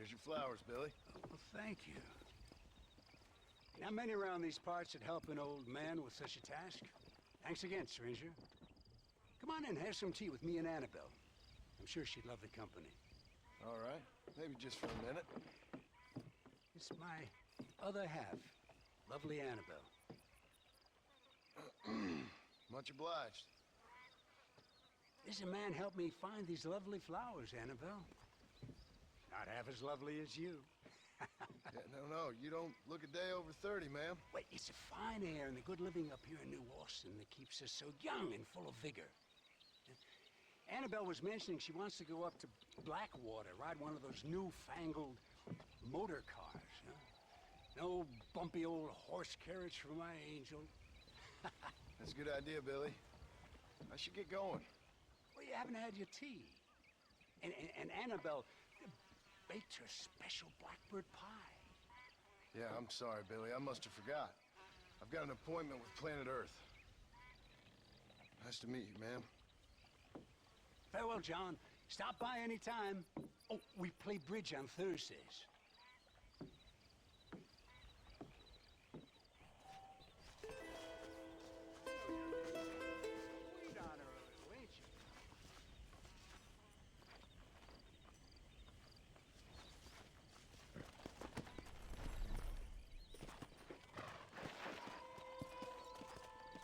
Here's your flowers, Billy. Well, thank you. Not many around these parts that help an old man with such a task. Thanks again, stranger. Come on in, have some tea with me and Annabelle. I'm sure she'd love the company. All right. Maybe just for a minute. It's my other half, lovely Annabelle. Much obliged. This man helped me find these lovely flowers, Annabelle. Not half as lovely as you. Yeah, no, you don't look a day over 30, ma'am. Wait, it's the fine air and the good living up here in New Austin that keeps us so young and full of vigor. Annabelle was mentioning she wants to go up to Blackwater, ride one of those newfangled motor cars. Huh? No bumpy old horse carriage for my angel. That's a good idea, Billy. I should get going. Well, you haven't had your tea. And Annabelle baked her special blackbird pie. Yeah, I'm sorry, Billy. I must have forgot. I've got an appointment with Planet Earth. Nice to meet you, ma'am. Farewell, John. Stop by any time. Oh, we play bridge on Thursdays. Wait on her a little, ain't you?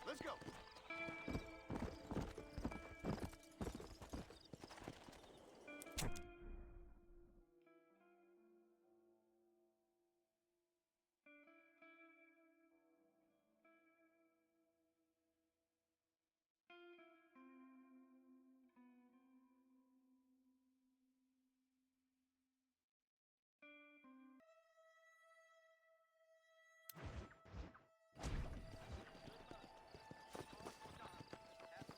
Let's go.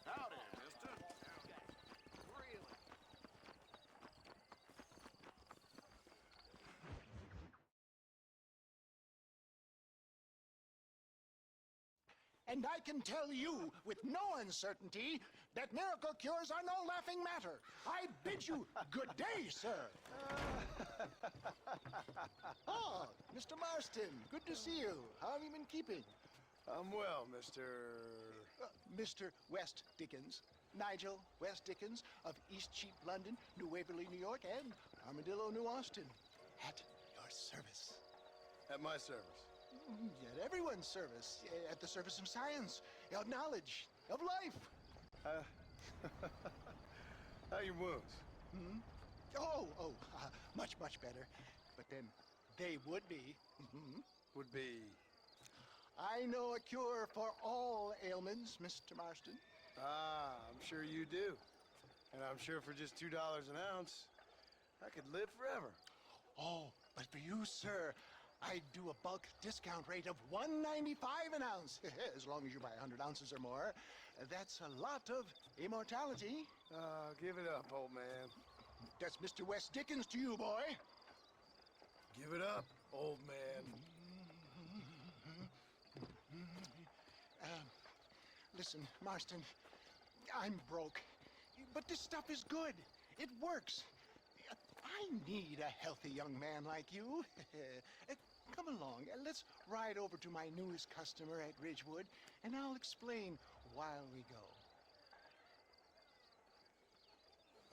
Howdy, mister. Really? And I can tell you with no uncertainty that miracle cures are no laughing matter. I bid you good day, sir. Oh, Mr. Marston, good to see you. How have you been keeping? I'm well, Mr. Mr. West Dickens. Nigel West Dickens of Eastcheap, London, New Waverly, New York, and Armadillo, New Austin. At your service. At my service. At everyone's service. At the service of science, of knowledge, of life. How your wounds? Much, much better. But then they would be. Would be... I know a cure for all ailments, Mr. Marston. Ah, I'm sure you do. And I'm sure for just $2 an ounce, I could live forever. Oh, but for you, sir, I do a bulk discount rate of $1.95 an ounce. As long as you buy 100 ounces or more. That's a lot of immortality. Give it up, old man. That's Mr. West Dickens to you, boy. Give it up, old man. Listen, Marston, I'm broke, but this stuff is good. It works. I need a healthy young man like you. Come along, let's ride over to my newest customer at Ridgewood, and I'll explain while we go.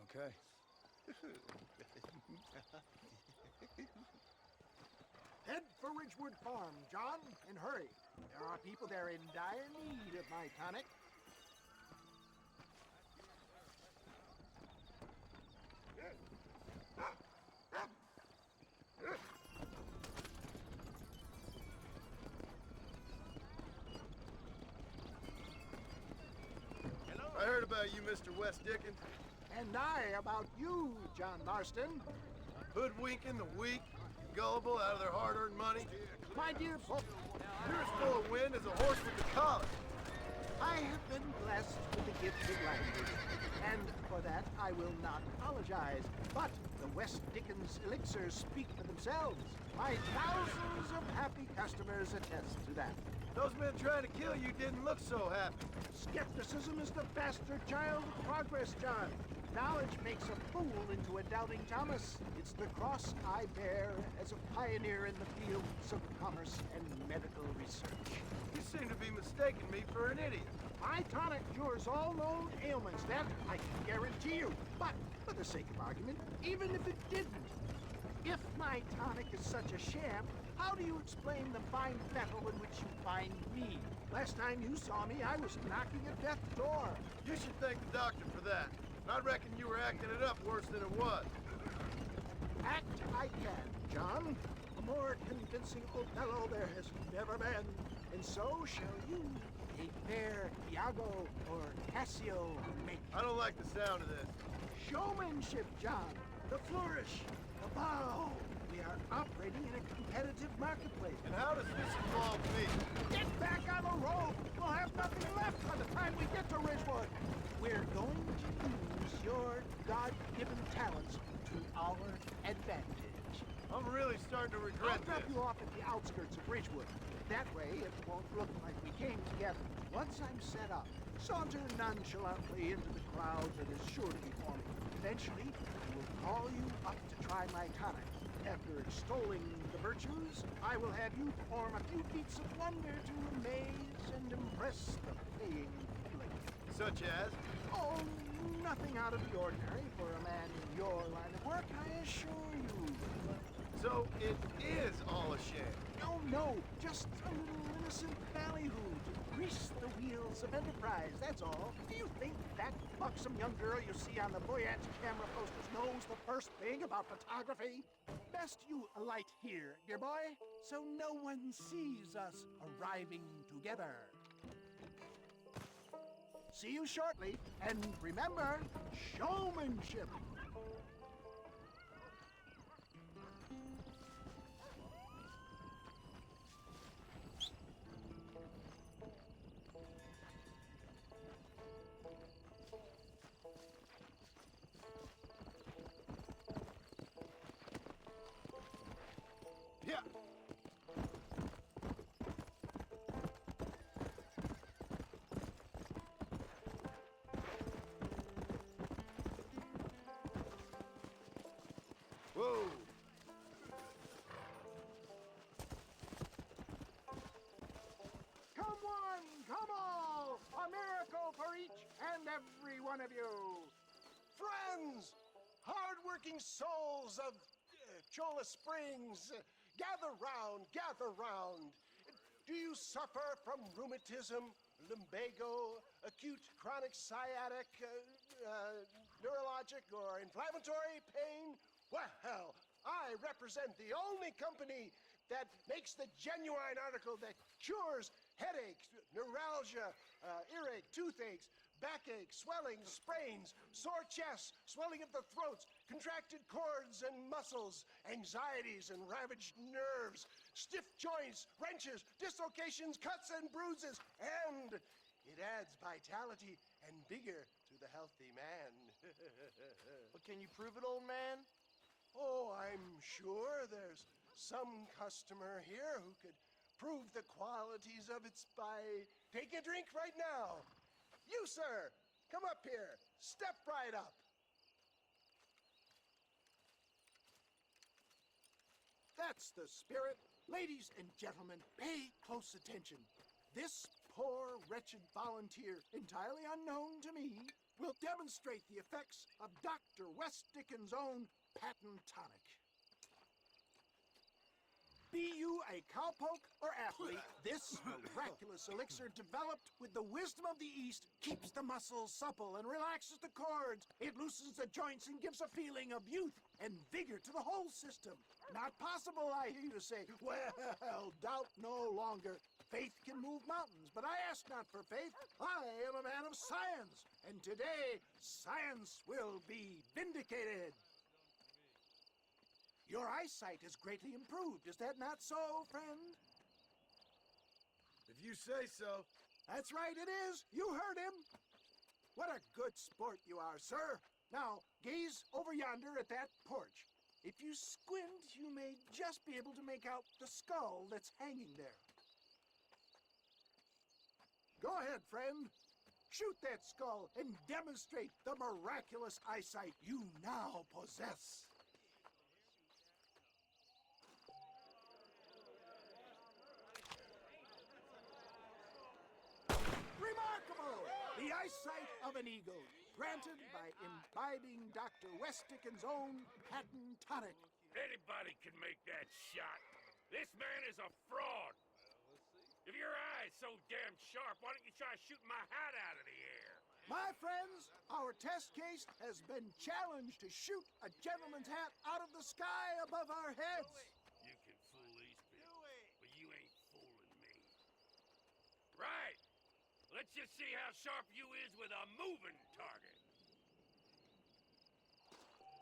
Okay. Head for Ridgewood Farm, John, and hurry. There are people there in dire need of my tonic. I heard about you, Mr. West Dickens. And I about you, John Marston. Hoodwinking the weak, gullible out of their hard-earned money. My dear book, You're as full of wind as a horse with the collar. I have been blessed with the gift of language, and for that I will not apologize. But the West Dickens elixirs speak for themselves. My thousands of happy customers attest to that. Those men trying to kill you didn't look so happy. Skepticism is the bastard child of progress, John. Knowledge makes a fool into a doubting Thomas. It's the cross I bear as a pioneer in the fields of commerce and medical research. You seem to be mistaking me for an idiot. My tonic cures all known ailments, that I can guarantee you. But, for the sake of argument, even if it didn't, if my tonic is such a sham, how do you explain the fine metal in which you find me? Last time you saw me, I was knocking at death's door. You should thank the doctor for that. I reckon you were acting it up worse than it was. Act I can, John. A more convincing Othello there has never been. And so shall you, a fair Iago or Cassio make. I don't like the sound of this. Showmanship, John. The flourish. The bow. We are operating in a competitive marketplace. And how does this involve me? Get back on the road! We'll have nothing left by the time we get to Ridgewood. We're going to use your God-given talents to our advantage. I'm really starting to regret I'll drop this. you off at the outskirts of Ridgewood. That way, it won't look like we came together. Once I'm set up, saunter nonchalantly into the crowd that is sure to be forming. Eventually, I will call you up to try my tonic. After extolling the virtues, I will have you perform a few feats of wonder to amaze and impress the paying public. Such as? Oh, nothing out of the ordinary for a man in your line of work, I assure you. So it is all a sham. No, just a little innocent ballyhoo to grease the wheels of enterprise, that's all. Do you think that buxom young girl you see on the Voyage camera posters knows the first thing about photography? Best you alight here, dear boy, so no one sees us arriving together. See you shortly, and remember, showmanship. Yeah. Whoa. Come one, come all, a miracle for each and every one of you. Friends, hard-working souls of Chola Springs, gather round, gather round. Do you suffer from rheumatism, lumbago, acute chronic sciatic, neurologic, or inflammatory pain? Well, I represent the only company that makes the genuine article that cures headaches, neuralgia, earache, toothaches, backache, swelling, sprains, sore chests, swelling of the throats, contracted cords and muscles, anxieties and ravaged nerves, stiff joints, wrenches, dislocations, cuts and bruises, and it adds vitality and vigor to the healthy man. But can you prove it, old man? Oh, I'm sure there's some customer here who could prove the qualities of it by taking a drink right now. You, sir, come up here. Step right up. That's the spirit. Ladies and gentlemen, pay close attention. This poor, wretched volunteer, entirely unknown to me, will demonstrate the effects of Dr. West Dickens' own patent tonic. Be you a cowpoke or athlete, this miraculous elixir developed with the wisdom of the East keeps the muscles supple and relaxes the cords. It loosens the joints and gives a feeling of youth and vigor to the whole system. Not possible, I hear you say. Well, doubt no longer. Faith can move mountains, but I ask not for faith. I am a man of science, and today science will be vindicated. Your eyesight is greatly improved, is that not so, friend? If you say so. That's right, it is. You heard him. What a good sport you are, sir. Now, gaze over yonder at that porch. If you squint, you may just be able to make out the skull that's hanging there. Go ahead, friend. Shoot that skull and demonstrate the miraculous eyesight you now possess. Remarkable! The eyesight of an eagle, granted by imbibing Dr. West Dickens' own patent tonic. Anybody can make that shot. This man is a fraud. If your eye's so damn sharp, why don't you try shooting my hat out of the air? My friends, our test case has been challenged to shoot a gentleman's hat out of the sky above our heads. You can fool these people, but you ain't fooling me. Right. Let's just see how sharp you is with a moving target.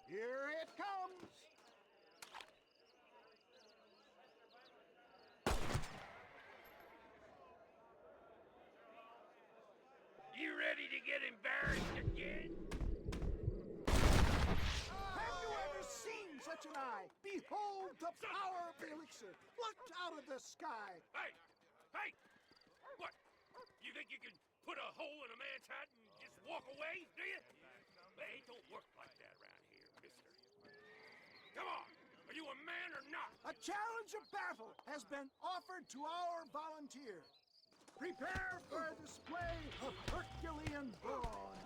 Here it comes. You ready to get embarrassed again? Have you ever seen such an eye? Behold the power of the elixir, plucked out of the sky. Hey! Hey! What? You think you can put a hole in a man's hat and just walk away, do you? It don't work like that around here, mister. Come on! Are you a man or not? A challenge of battle has been offered to our volunteer. Prepare for a display of Herculean brawn.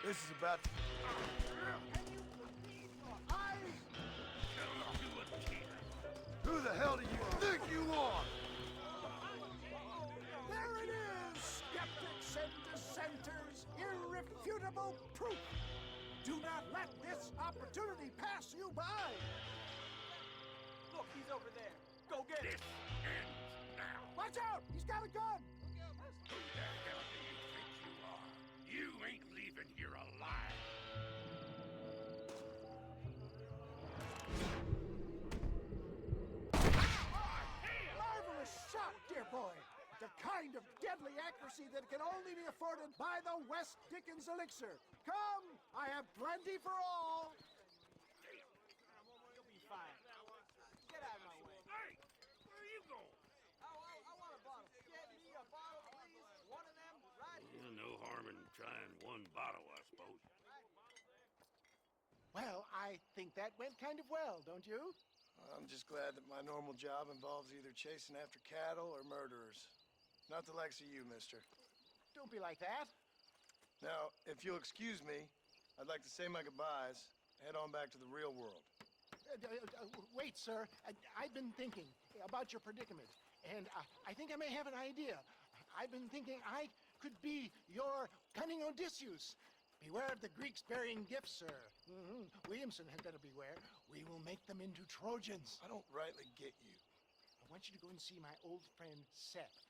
This is about to... Eyes! Don't do a kid. Who the hell do you think you are? There it is, skeptics and dissenters, irrefutable proof. Do not let this opportunity pass you by. Look, he's over there. Go get him. This ends now. Watch out! He's got a gun! Who the hell do you think you are? You ain't leaving here alive. Marvelous shot, dear boy. The kind of deadly accuracy that can only be afforded by the West Dickens elixir. Come, I have plenty for all. You'll be fine. Get out of my way. Hey, where are you going? I want a bottle. Get me a bottle, please. One of them right here. No harm in trying one bottle, I suppose. Well, I think that went kind of well, don't you? I'm just glad that my normal job involves either chasing after cattle or murderers. Not the likes of you, mister. Don't be like that. Now, if you'll excuse me, I'd like to say my goodbyes, head on back to the real world. Wait, sir. I've been thinking about your predicament, and I think I may have an idea. I've been thinking I could be your cunning Odysseus. Beware of the Greeks bearing gifts, sir. Williamson had better beware. We will make them into Trojans. I don't rightly get you. I want you to go and see my old friend Seth.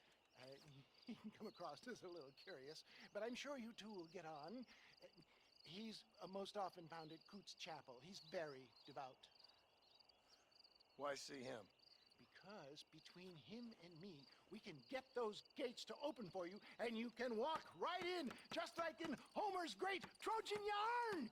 He can come across as a little curious, but I'm sure you two will get on. He's most often found at Coots Chapel. He's very devout. Why see him? Because between him and me, we can get those gates to open for you, and you can walk right in, just like in Homer's great Trojan yarn!